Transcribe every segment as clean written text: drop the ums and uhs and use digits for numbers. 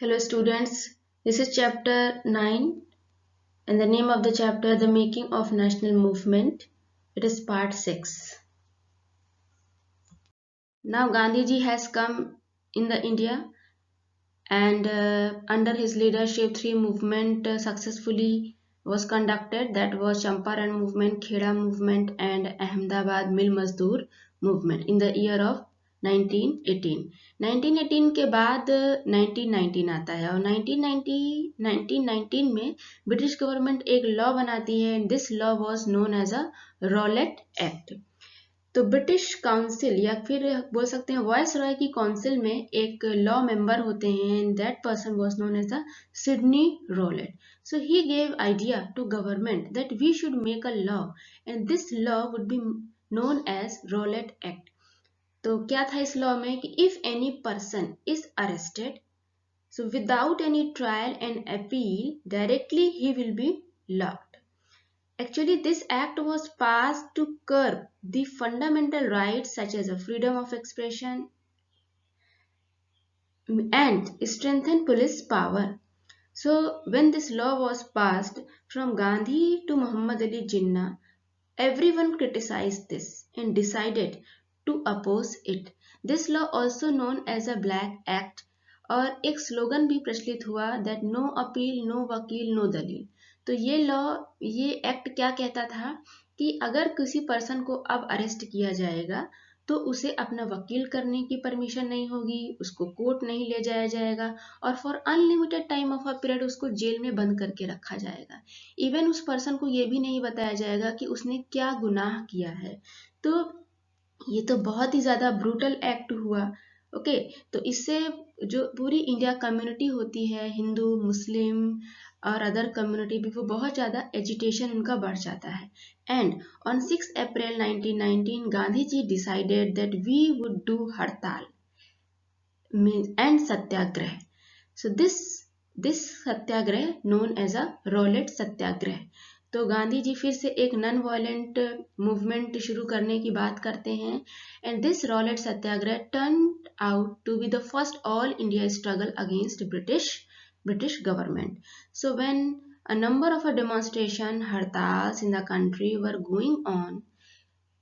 Hello students, this is chapter 9 and the name of the chapter The Making of National Movement. It is part 6. Now Gandhiji has come in the India and under his leadership three movement successfully was conducted, that was Champaran movement, Kheda movement and Ahmedabad Mill Mazdoor movement in the year of 1918. 1918 के बाद 1919 आता है और 1919 में British government एक law बनाती है and this law was known as a Rowlatt Act. तो ब्रिटिश काउंसिल या फिर बोल सकते हैं वॉइस रॉय की काउंसिल में एक लॉ मेंबर होते हैं, that person was known as the Sydney Rowlatt. So he gave idea to government that we should make a law and this law would be known as Rowlatt Act. तो क्या था इस law में कि if any person is arrested, so without any trial and appeal, directly he will be locked. Actually, this act was passed to curb the fundamental rights such as freedom of expression and strengthen police power. So, when this law was passed, from Gandhi to Muhammad Ali Jinnah, everyone criticized this and decided to oppose it. This law, also known as a Black Act, और एक slogan भी प्रचलित हुआ that no appeal, no वकील, no दलील। तो ये law, ये एक्ट क्या कहता था कि अगर किसी पर्सन को अब अरेस्ट किया जाएगा तो उसे अपना वकील करने की परमिशन नहीं होगी, उसको कोर्ट नहीं ले जाया जाएगा और for unlimited time of a period उसको जेल में बंद करके रखा जाएगा। इवन उस पर्सन को ये भी नहीं बताया जाएगा कि उसने क्या गुनाह किया है। तो ये तो बहुत ही ज़्यादा ब्रूटल एक्ट हुआ। ओके, तो इससे जो पूरी इंडिया कम्युनिटी होती है, हिंदू, मुस्लिम और अदर कम्युनिटी भी, वो बहुत ज़्यादा एजिटेशन उनका बढ़ जाता है। And on 6 April 1919 Gandhi ji decided that we would do hartal and satyagraha. So this satyagraha known as a Rowlatt satyagraha. तो गांधी जी फिर से एक नॉन वायलेंट मूवमेंट शुरू करने की बात करते हैं and this Rowlatt Satyagraha turned out to be the first all India struggle against British government. So when a number of demonstration hartals in the country were going on,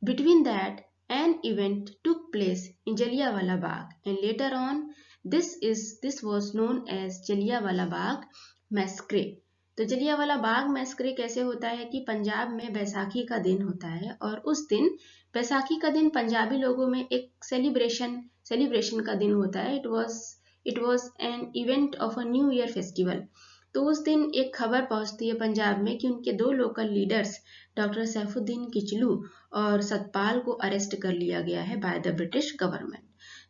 between that an event took place in Jallianwala Bagh and later on this was known as Jallianwala Bagh Massacre. तो जलियांवाला बाग मैस्करे कैसे होता है कि पंजाब में बैसाखी का दिन होता है और उस दिन, बैसाखी का दिन पंजाबी लोगों में एक सेलिब्रेशन का दिन होता है। It was an event of a new year festival. तो उस दिन एक खबर पहुंचती है पंजाब में कि उनके दो local leaders doctor Saifuddin Kitchlew और सतपाल को अरेस्ट कर लिया गया है by the British government.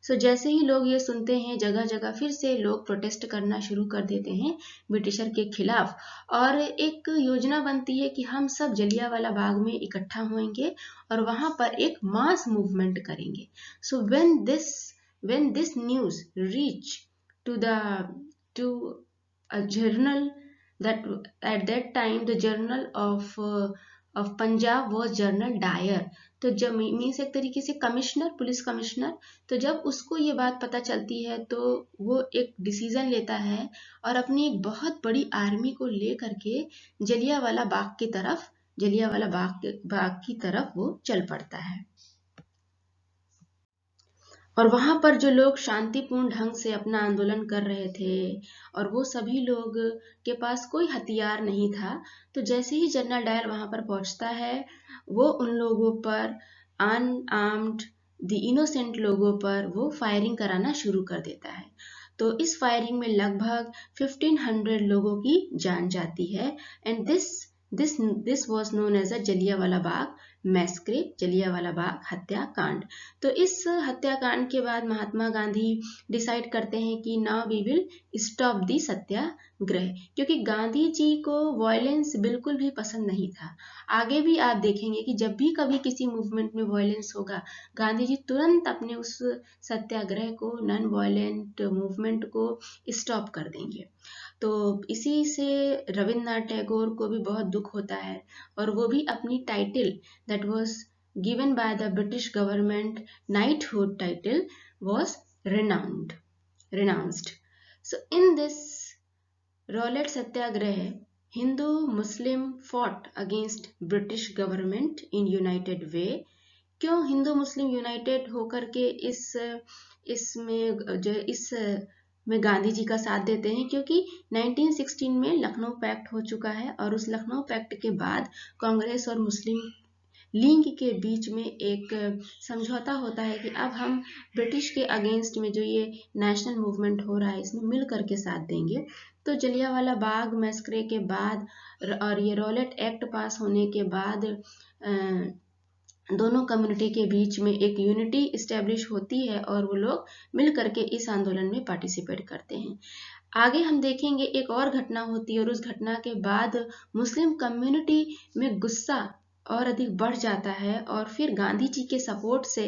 So जैसे ही लोग ये सुनते हैं, जगह जगह फिर से लोग प्रोटेस्ट करना शुरू कर देते हैं ब्रिटिशर के खिलाफ और एक योजना बनती है कि हम सब जलियांवाला बाग में इकट्ठा होंगे और वहां पर एक मास मूवमेंट करेंगे। सो when this news reach to a journal, that at that time the journal of Punjab was Journal Dyer। तो जब मीन्स एक तरीके से कमिश्नर, पुलिस कमिश्नर, तो जब उसको ये बात पता चलती है तो वो एक डिसीजन लेता है और अपनी एक बहुत बड़ी आर्मी को ले करके जलियांवाला बाग की तरफ वो चल पड़ता है। और वहां पर जो लोग शांतिपूर्ण ढंग से अपना आंदोलन कर रहे थे और वो सभी लोग के पास कोई हथियार नहीं था, तो जैसे ही जनरल डायर वहां पर पहुंचता है वो उन लोगों पर, अनआर्म्ड द इनोसेंट लोगों पर वो फायरिंग कराना शुरू कर देता है। तो इस फायरिंग में लगभग 1500 लोगों की जान जाती है and this was known as a Jallianwala Bagh massacre, Jallianwala Bagh हत्याकांड। तो इस हत्याकांड के बाद महात्मा गांधी डिसाइड करते हैं कि now we will stop the satyagraha, क्योंकि गांधी जी को वायलेंस बिल्कुल भी पसंद नहीं था। आगे भी आप देखेंगे कि जब भी कभी किसी मूवमेंट में वायलेंस होगा, गांधी जी तुरंत अपने उस सत्याग्रह को, नॉन वायलेंट मूवमेंट को स्टॉप कर देंगे। तो इसी से रविन्द्रनाथ टैगोर को भी बहुत दुख होता है और वो भी अपनी title that was given by the British government, knighthood title, was renounced। So in this Rowlatt Satyagraha, Hindu Muslim fought against British government in united way. क्यों हिंदू मुस्लिम यूनाइटेड होकर के इस में गांधी जी का साथ देते हैं? क्योंकि 1916 में लखनऊ पैक्ट हो चुका है और उस लखनऊ पैक्ट के बाद कांग्रेस और मुस्लिम लीग के बीच में एक समझौता होता है कि अब हम ब्रिटिश के अगेंस्ट में जो ये नेशनल मूवमेंट हो रहा है इसमें मिल करके साथ देंगे। तो जलियांवाला बाग मैस्करे के बाद और ये रॉलेट एक्ट पास होने के बाद दोनों कम्युनिटी के बीच में एक यूनिटी इस्टेब्लिश होती है और वो लोग मिल करके इस आंदोलन में पार्टिसिपेट करते हैं। आगे हम देखेंगे एक और घटना होती है और उस घटना के बाद मुस्लिम कम्युनिटी में गुस्सा और अधिक बढ़ जाता है और फिर गांधी जी के सपोर्ट से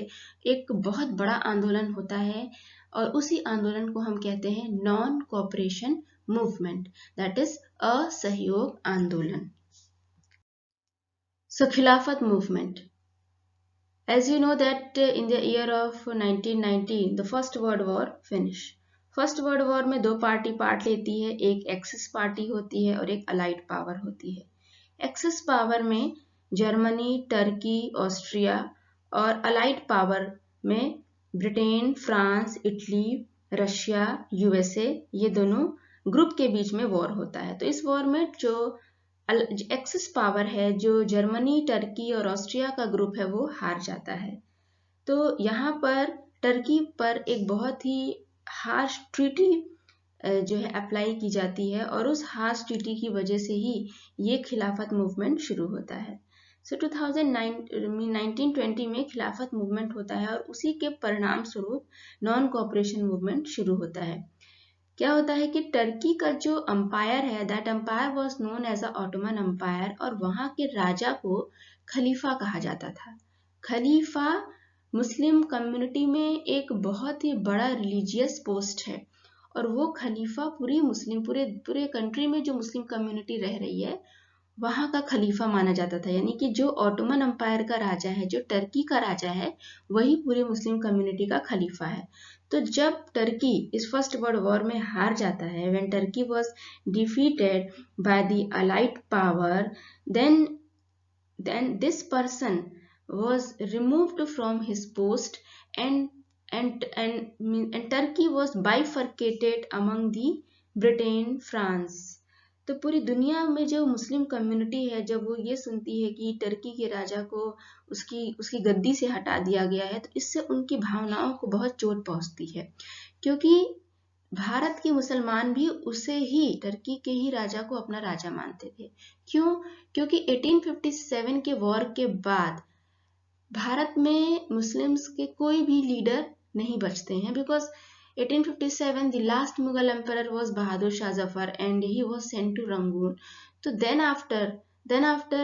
एक बहुत बड़ा आंदोलन होता है और उसी आंदोलन को हम कहते हैं non cooperation movement, that is असहयोग आंदोलन। सो खिलाफत movement, as you know that in the year of 1919 the first world war finished. First world war में दो पार्टी पार्ट लेती है, एक एक्सिस पार्टी होती है और एक अलाइड पावर होती है। एक्सिस पावर में जर्मनी, टर्की, ऑस्ट्रिया और अलाइड पावर में Britain, France, Italy, Russia, USA, ये दोनों ग्रुप के बीच में वॉर होता है। तो इस वॉर में जो एक्सिस पावर है, जो जर्मनी, टर्की और ऑस्ट्रिया का ग्रुप है, वो हार जाता है। तो यहाँ पर टर्की पर एक बहुत ही हार्श ट्रीटी जो है अप्लाई की जाती है और उस हार्श ट्रीटी की वजह से ही ये खिलाफत मूवमेंट शुरू होता है। सो 1920 में खिलाफत मूवमेंट होता है और उसी के परिणाम स्वरूप नॉन कोऑपरेशन मूवमेंट शुरू होता है। क्या होता है कि टर्की का जो अंपायर है, that empire was known as a Ottoman empire और वहां के राजा को खलीफा कहा जाता था। खलीफा मुस्लिम कम्युनिटी में एक बहुत ही बड़ा रिलीजियस पोस्ट है और वो खलीफा पूरे कंट्री में जो मुस्लिम कम्युनिटी रह रही है वहां का खलीफा माना जाता था। यानी कि जो ऑटोमन अंपायर का राजा है, जो टर्की का राजा है, वही पूरी मुस्लिम कम्युनिटी का खलीफा है। तो जब टर्की इस फर्स्ट वर्ल्ड वॉर में हार जाता है, when Turkey was defeated by the allied power, then this person was removed from his post and Turkey was bifurcated among the Britain, France। तो पूरी दुनिया में जो मुस्लिम कम्युनिटी है, जब वो ये सुनती है कि टर्की के राजा को उसकी गद्दी से हटा दिया गया है, तो इससे उनकी भावनाओं को बहुत चोट पहुंचती है। क्योंकि भारत के मुसलमान भी उसे ही, टर्की के ही राजा को अपना राजा मानते थे। क्यों? क्योंकि 1857 के वॉर के बाद भारत में मुस्लिम्स के कोई भी लीडर नहीं बचते हैं, because 1857 the last Mughal emperor was Bahadur Shah Zafar and he was sent to Rangoon. So then after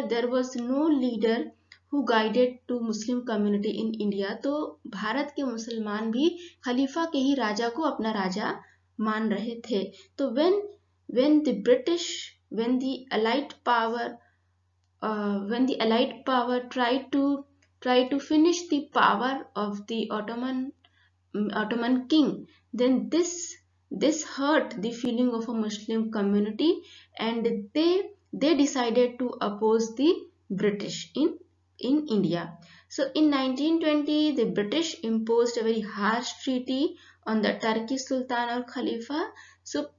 there was no leader who guided to Muslim community in India। तो भारत के मुसलमान भी खलीफा के ही राजा को अपना राजा मान रहे थे। तो when the allied power tried to finish the power of the Ottoman king, then this hurt the feeling of a Muslim community and they decided to oppose the British in India। So in 1920 the British imposed a very harsh treaty on the Turkish Sultan or Khalifa। So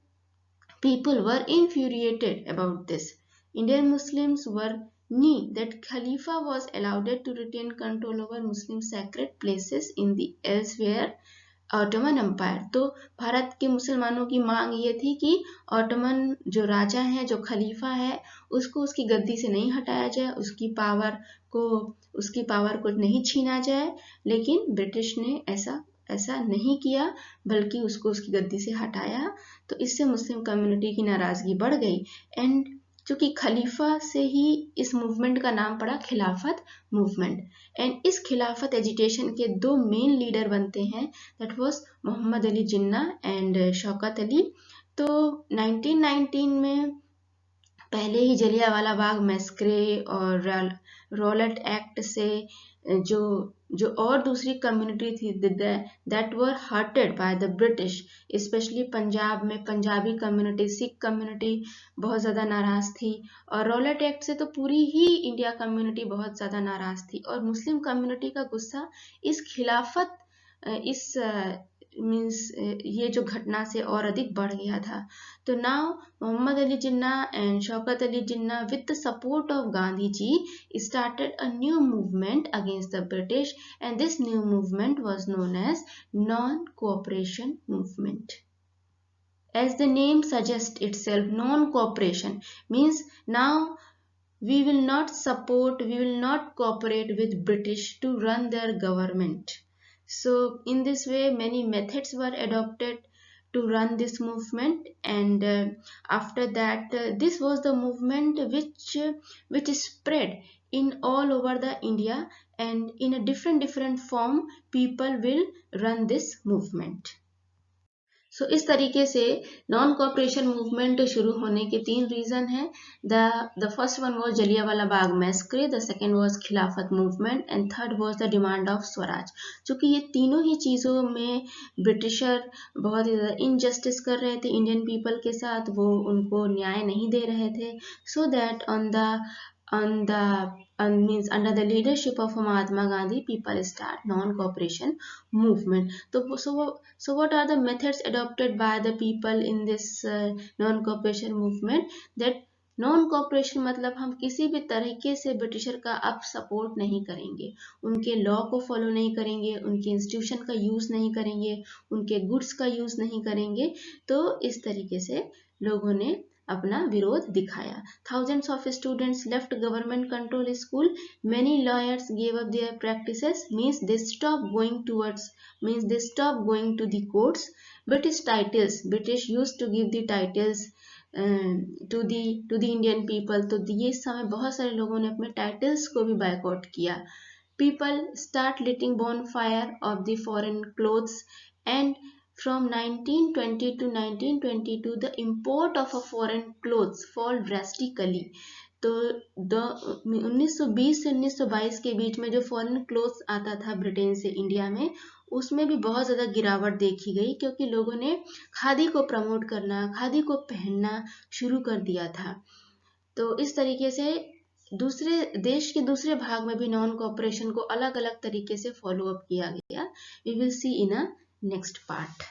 people were infuriated about this। Indian Muslims were knew that Khalifa was allowed to retain control over Muslim sacred places in the elsewhere Ottoman umpire. तो भारत के मुसलमानों की मांग ये थी कि Ottoman जो राजा है, जो खलीफा है, उसको उसकी गद्दी से नहीं हटाया जाए, उसकी पावर को नहीं छीना जाए। लेकिन ब्रिटिश ने ऐसा नहीं किया, बल्कि उसको उसकी गद्दी से हटाया। तो इससे मुस्लिम कम्युनिटी की नाराजगी बढ़ गई एंड चूंकि खलीफा से ही इस मूवमेंट का नाम पड़ा खिलाफत मूवमेंट। एंड इस खिलाफत एजिटेशन के दो मेन लीडर बनते हैं, that was Mohammad Ali Jinnah and Shaukat Ali. तो 1919 में पहले ही जलियांवाला बाग मैस्करे और रॉलेट एक्ट से जो जो और दूसरी कम्युनिटी थी that were hurted bye the British, specially Punjab में पंजाबी कम्युनिटी, सिख कम्युनिटी बहुत ज़्यादा नाराज़ थी। और रॉलेट एक्ट से तो पूरी ही इंडिया कम्युनिटी बहुत ज़्यादा नाराज़ थी, और मुस्लिम कम्युनिटी का गुस्सा इस खिलाफत इस मीन्स ये जो घटना से और अधिक बढ़ गया था। तो now Mohammad Ali Jinnah and Shaukat Ali Jinnah with the support of Gandhi ji started a new movement against the British, and this new movement was known as non-cooperation movement. As the name suggests itself, non-cooperation means now we will not support, we will not cooperate with British to run their government. So in this way many methods were adopted to run this movement, and after that this was the movement which spread in all over the India, and in a different form people will run this movement. सो इस तरीके से non cooperation movement शुरू होने के 3 reason हैं। The first one was Jallianwala Bagh massacre, the second was Khilafat movement, and third was the demand of swaraj. चूंकि ये तीनों ही चीज़ों में ब्रिटिशर बहुत ही ज़्यादा इनजस्टिस कर रहे थे इंडियन पीपल के साथ, वो उनको न्याय नहीं दे रहे थे, so that means under the leadership of Mahatma Gandhi, people start non-cooperation movement. So what are the methods adopted by the people in this non-cooperation movement? That non cooperation मतलब हम किसी भी तरीके से ब्रिटिशर का अब सपोर्ट नहीं करेंगे, उनके लॉ को फॉलो नहीं करेंगे, उनके इंस्टीट्यूशन का यूज़ नहीं करेंगे, उनके गुड्स का यूज़ नहीं करेंगे। तो इस तरीके से लोगों ने अपना विरोध दिखाया। Thousands of students left government control school. Many lawyers gave up their practices. Means they stopped going to the courts. British used to give the titles to the Indian people. तो ये समय बहुत सारे लोगों ने अपने टाइटल्स को भी बायकॉट किया। People start lighting bonfire of the foreign clothes, and from 1920 to 1922 the import of a foreign clothes fall drastically. तो 1920 से 1922 के बीच में जो फॉरेन क्लोथ्स आता था ब्रिटेन से इंडिया में, उसमें भी बहुत ज़्यादा गिरावट देखी गई, क्योंकि लोगों ने खादी को प्रमोट करना, खादी को पहनना शुरू कर दिया था। तो इस तरीके से दूसरे देश के दूसरे भाग में भी नॉन कॉपरेशन को अलग अलग तरीके से फॉलो अप किया गया। We will see in a next part.